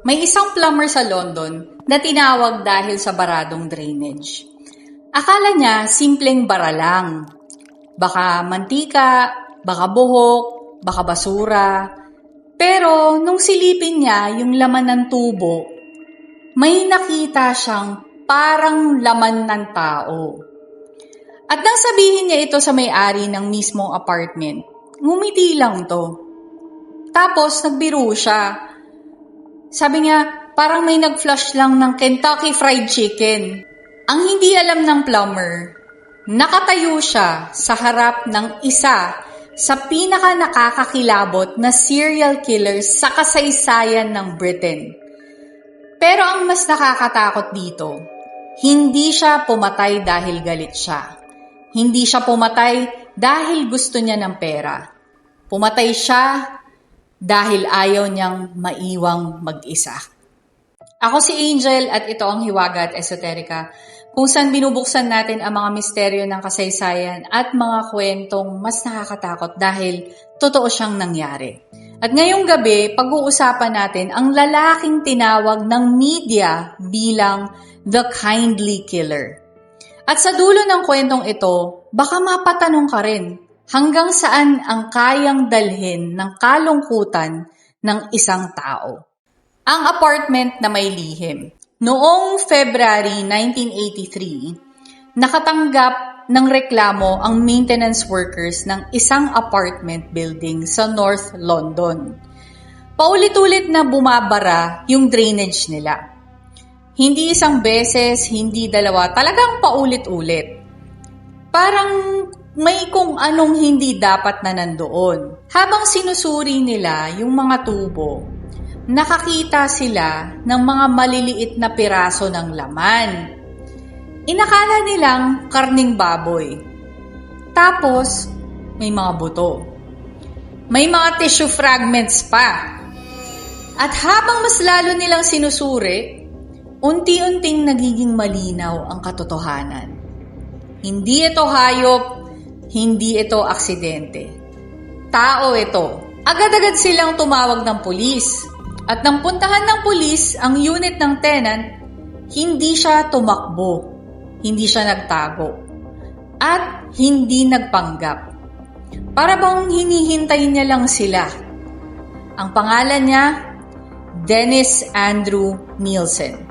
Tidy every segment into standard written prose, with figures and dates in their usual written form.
May isang plumber sa London na tinawag dahil sa baradong drainage. Akala niya simpleng bara lang. Baka mantika, baka buhok, baka basura. Pero nung silipin niya yung laman ng tubo, may nakita siyang parang laman ng tao. At nang sabihin niya ito sa may-ari ng mismong apartment, ngumiti lang to. Tapos nagbiro siya. Sabi niya, parang may nag-flush lang ng Kentucky Fried Chicken. Ang hindi alam ng plumber, nakatayo siya sa harap ng isa sa pinaka nakakakilabot na serial killer sa kasaysayan ng Britain. Pero ang mas nakakatakot dito, hindi siya pumatay dahil galit siya. Hindi siya pumatay dahil gusto niya ng pera. Pumatay siya dahil ayaw niyang maiwang mag-isa. Ako si Angel at ito ang Hiwaga at Esoterica, kung saan binubuksan natin ang mga misteryo ng kasaysayan at mga kwentong mas nakakatakot dahil totoo siyang nangyari. At ngayong gabi, pag-uusapan natin ang lalaking tinawag ng media bilang The Kindly Killer. At sa dulo ng kwentong ito, baka mapatanong ka rin, hanggang saan ang kayang dalhin ng kalungkutan ng isang tao? Ang apartment na may lihim. Noong February 1983, nakatanggap ng reklamo ang maintenance workers ng isang apartment building sa North London. Paulit-ulit na bumabara yung drainage nila. Hindi isang beses, hindi dalawa, talagang paulit-ulit. Parang may kung anong hindi dapat na nandoon. Habang sinusuri nila yung mga tubo, nakakita sila ng mga maliliit na piraso ng laman. Inakala nilang karning baboy. Tapos, may mga buto. May mga tissue fragments pa. At habang mas lalo nilang sinusuri, unti-unting nagiging malinaw ang katotohanan. Hindi ito hayop, hindi ito aksidente. Tao ito. Agad-agad silang tumawag ng pulis. At nang puntahan ng pulis ang unit ng tenant, hindi siya tumakbo. Hindi siya nagtago. At hindi nagpanggap. Para bang hinihintay niya lang sila. Ang pangalan niya, Dennis Andrew Nielsen.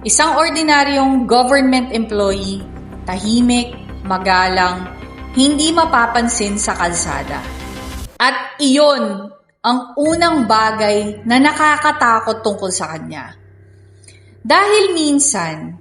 Isang ordinaryong government employee, tahimik, magalang, hindi mapapansin sa kalsada. At iyon ang unang bagay na nakakatakot tungkol sa kanya. Dahil minsan,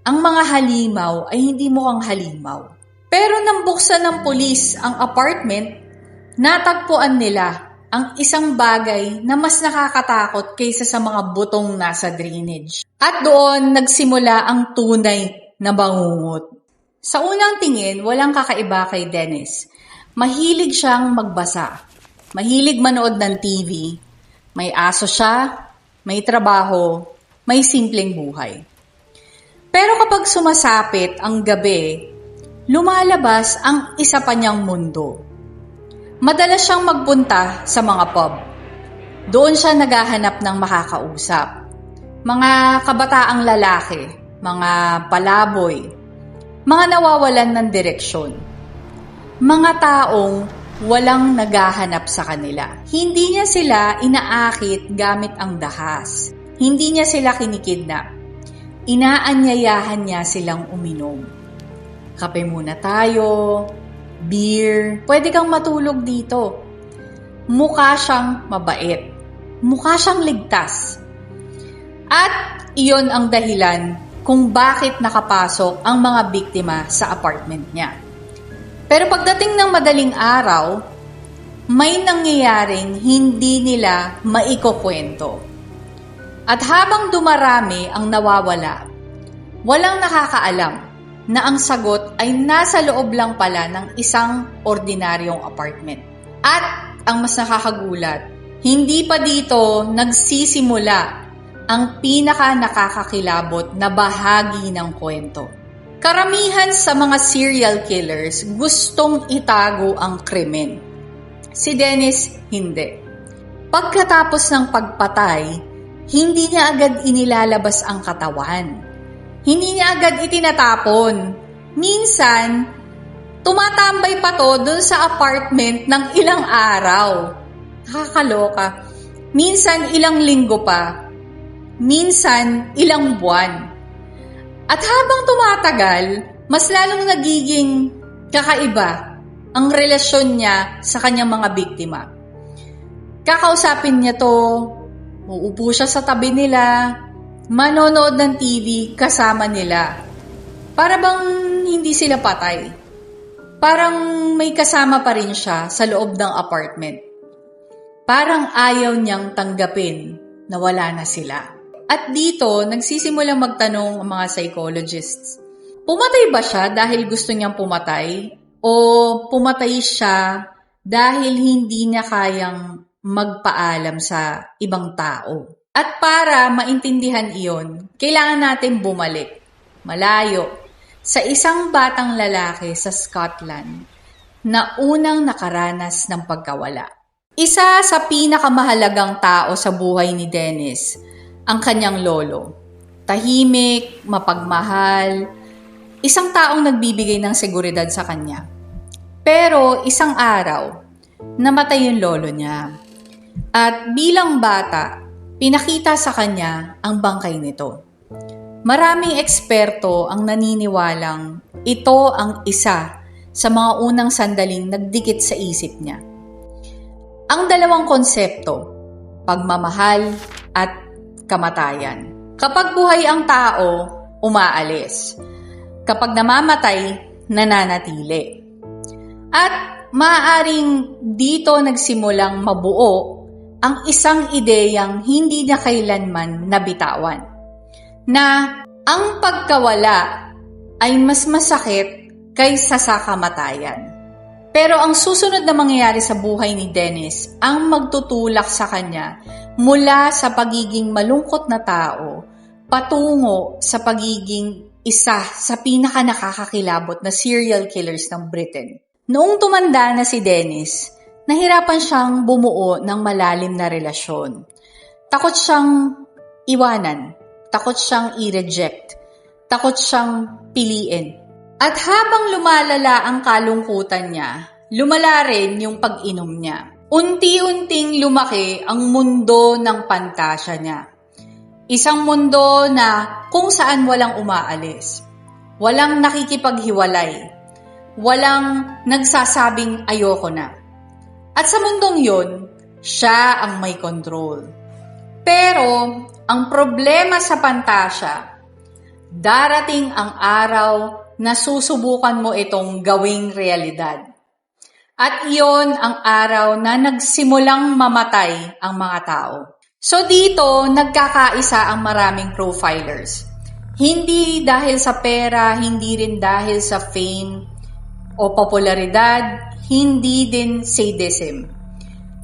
ang mga halimaw ay hindi mukhang halimaw. Pero nang buksan ng pulis ang apartment, natagpuan nila ang isang bagay na mas nakakatakot kaysa sa mga butong nasa drainage. At doon nagsimula ang tunay na bangungot. Sa unang tingin, walang kakaiba kay Dennis. Mahilig siyang magbasa. Mahilig manood ng TV. May aso siya, may trabaho, may simpleng buhay. Pero kapag sumasapit ang gabi, lumalabas ang isa pa niyang mundo. Madalas siyang magpunta sa mga pub. Doon siya naghahanap ng makakausap. Mga kabataang lalaki, mga palaboy, mga nawawalan ng direksyon. Mga taong walang naghahanap sa kanila. Hindi niya sila inaakit gamit ang dahas. Hindi niya sila kinikidnap. Inaanyayahan niya silang uminom. Kape muna tayo, beer, pwede kang matulog dito. Mukha siyang mabait. Mukha siyang ligtas. At iyon ang dahilan kung bakit nakapasok ang mga biktima sa apartment niya. Pero pagdating ng madaling araw, may nangyayaring hindi nila maikukwento. At habang dumarami ang nawawala, walang nakakaalam na ang sagot ay nasa loob lang pala ng isang ordinaryong apartment. At ang mas nakakagulat, hindi pa dito nagsisimula ang pinaka nakakakilabot na bahagi ng kwento. Karamihan sa mga serial killers gustong itago ang krimen. Si Dennis, hindi. Pagkatapos ng pagpatay, Hindi niya agad inilalabas ang katawan. Hindi niya agad itinatapon. Minsan, tumatambay pa to dun sa apartment ng ilang araw. Nakakaloka. Minsan, ilang linggo pa. Minsan, ilang buwan. At habang tumatagal, mas lalong nagiging kakaiba ang relasyon niya sa kanyang mga biktima. Kakausapin niya to, uupo siya sa tabi nila, manonood ng TV kasama nila. Para bang hindi sila patay. Parang may kasama pa rin siya sa loob ng apartment. Parang ayaw niyang tanggapin na wala na sila. At dito, nagsisimulang magtanong ang mga psychologists. Pumatay ba siya dahil gusto niyang pumatay? O pumatay siya dahil hindi niya kayang magpaalam sa ibang tao? At para maintindihan iyon, kailangan natin bumalik, malayo, sa isang batang lalaki sa Scotland na unang nakaranas ng pagkawala. Isa sa pinakamahalagang tao sa buhay ni Dennis, ang kanyang lolo. Tahimik, mapagmahal, isang taong nagbibigay ng seguridad sa kanya. Pero isang araw, namatay yung lolo niya. At bilang bata, pinakita sa kanya ang bangkay nito. Maraming eksperto ang naniniwalang ito ang isa sa mga unang sandaling nagdikit sa isip niya. Ang dalawang konsepto, pagmamahal at kamatayan. Kapag buhay ang tao, umaalis. Kapag namamatay, nananatili. At maaaring dito nagsimulang mabuo ang isang ideyang hindi na kailanman nabitawan. Na ang pagkawala ay mas masakit kaysa sa kamatayan. Pero ang susunod na mangyayari sa buhay ni Dennis ang magtutulak sa kanya mula sa pagiging malungkot na tao patungo sa pagiging isa sa pinaka-nakakakilabot na serial killers ng Britain. Noong tumanda na si Dennis, nahirapan siyang bumuo ng malalim na relasyon. Takot siyang iwanan, takot siyang i-reject, takot siyang piliin. At habang lumalala ang kalungkutan niya, lumala rin yung pag-inom niya. Unti-unting lumaki ang mundo ng pantasya niya. Isang mundo na kung saan walang umaalis, walang nakikipaghiwalay, walang nagsasabing ayoko na. At sa mundong yun, siya ang may control. Pero ang problema sa pantasya, darating ang araw na susubukan mo itong gawing realidad. At iyon ang araw na nagsimulang mamatay ang mga tao. So dito, nagkakaisa ang maraming profilers. Hindi dahil sa pera, hindi rin dahil sa fame o popularidad, hindi din sadism.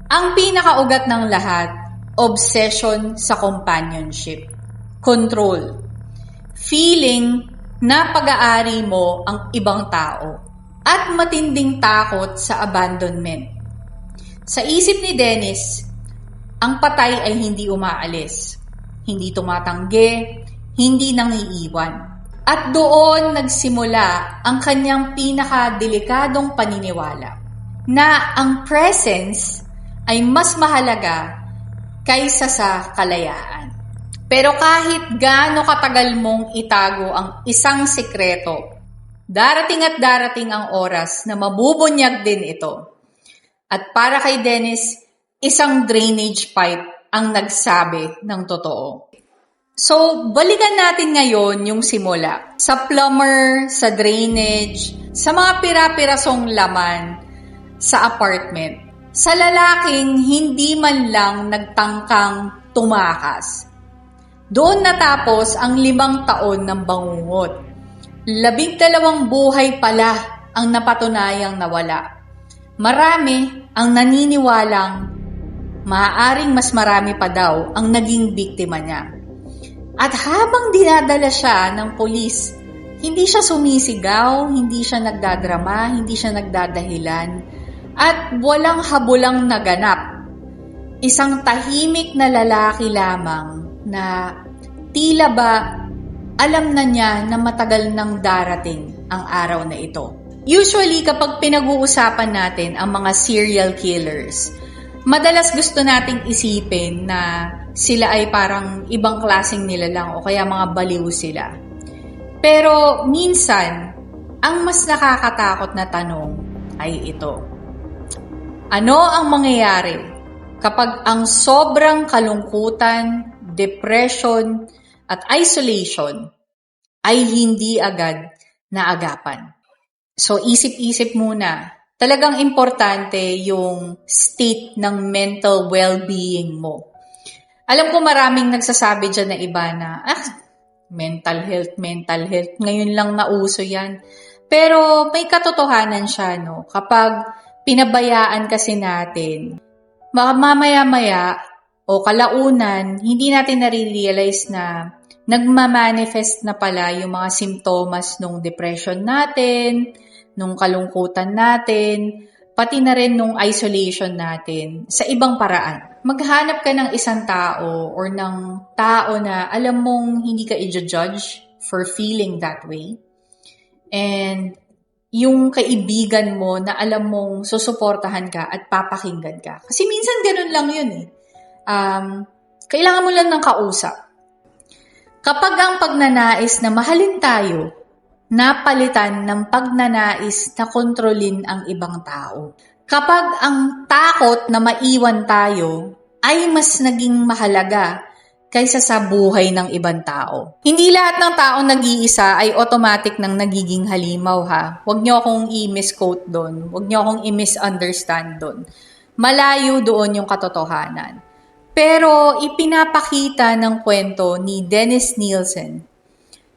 Ang pinakaugat ng lahat, obsession sa companionship, control, feeling na pag-aari mo ang ibang tao, at matinding takot sa abandonment. Sa isip ni Dennis, ang patay ay hindi umaalis, hindi tumatanggi, hindi nangiiwan. At doon nagsimula ang kanyang pinakadelikadong paniniwala na ang presence ay mas mahalaga kaysa sa kalayaan. Pero kahit gaano katagal mong itago ang isang sikreto, darating at darating ang oras na mabubunyag din ito. At para kay Dennis, isang drainage pipe ang nagsabi ng totoo. So, balikan natin ngayon yung simula. Sa plumber, sa drainage, sa mga pira-pirasong laman sa apartment. Sa lalaking hindi man lang nagtangkang tumakas. Doon natapos ang 5 taon ng bangungot. 12 buhay pala ang napatunayang nawala. Marami ang naniniwalang maaaring mas marami pa daw ang naging biktima niya. At habang dinadala siya ng pulis, hindi siya sumisigaw, hindi siya nagdadrama, hindi siya nagdadahilan, at walang habulang naganap. Isang tahimik na lalaki lamang na tila ba alam na niya na matagal nang darating ang araw na ito. Usually, kapag pinag-uusapan natin ang mga serial killers, madalas gusto nating isipin na sila ay parang ibang klaseng nilalang o kaya mga baliw sila. Pero minsan, ang mas nakakatakot na tanong ay ito. Ano ang mangyayari kapag ang sobrang kalungkutan, depression, at isolation ay hindi agad naagapan? So, isip-isip muna. Talagang importante yung state ng mental well-being mo. Alam ko maraming nagsasabi dyan na iba na, mental health. Ngayon lang nauso yan. Pero may katotohanan siya, no? Kapag pinabayaan kasi natin, mamaya-maya o kalaunan, hindi natin nare-realize na nagmamanifest na pala yung mga simptomas ng depression natin, nung kalungkutan natin, pati na rin nung isolation natin sa ibang paraan. Maghanap ka ng isang tao or ng tao na alam mong hindi ka i-judge for feeling that way. And yung kaibigan mo na alam mong susuportahan ka at papakinggan ka. Kasi minsan ganun lang yun eh. Kailangan mo lang ng kausap. Kapag ang pagnanais na mahalin tayo, napalitan ng pagnanais na kontrolin ang ibang tao. Kapag ang takot na maiwan tayo ay mas naging mahalaga kaysa sa buhay ng ibang tao. Hindi lahat ng taong nag-iisa ay automatic nang nagiging halimaw ha. Huwag niyo akong i-misquote doon. Huwag niyo akong i-misunderstand doon. Malayo doon yung katotohanan. Pero ipinapakita ng kwento ni Dennis Nielsen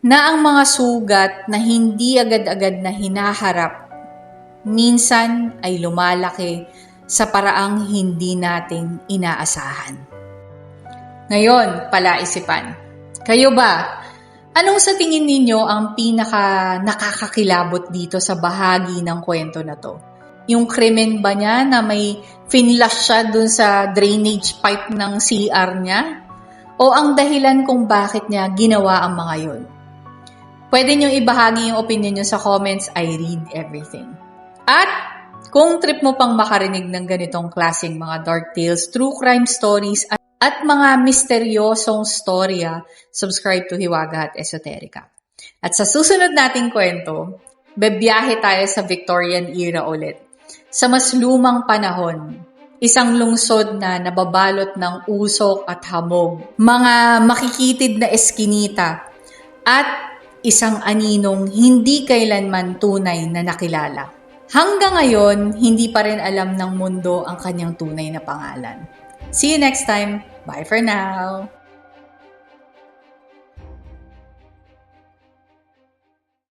na ang mga sugat na hindi agad-agad na hinaharap, minsan ay lumalaki sa paraang hindi nating inaasahan. Ngayon, palaisipan. Kayo ba? Anong sa tingin ninyo ang pinaka nakakakilabot dito sa bahagi ng kwento na to? Yung krimen ba niya na may finlash siya dun sa drainage pipe ng CR niya? O ang dahilan kung bakit niya ginawa ang mga yun? Pwede nyo ibahagi yung opinion nyo sa comments. I read everything. At kung trip mo pang makarinig ng ganitong klaseng mga dark tales, true crime stories, at mga misteryosong storya, subscribe to Hiwaga at Esoterica. At sa susunod nating kwento, bebiyahe tayo sa Victorian era ulit. Sa mas lumang panahon, isang lungsod na nababalot ng usok at hamog, mga makikitid na eskinita, at isang aninong hindi kailanman tunay na nakilala. Hanggang ngayon, hindi pa rin alam ng mundo ang kanyang tunay na pangalan. See you next time. Bye for now.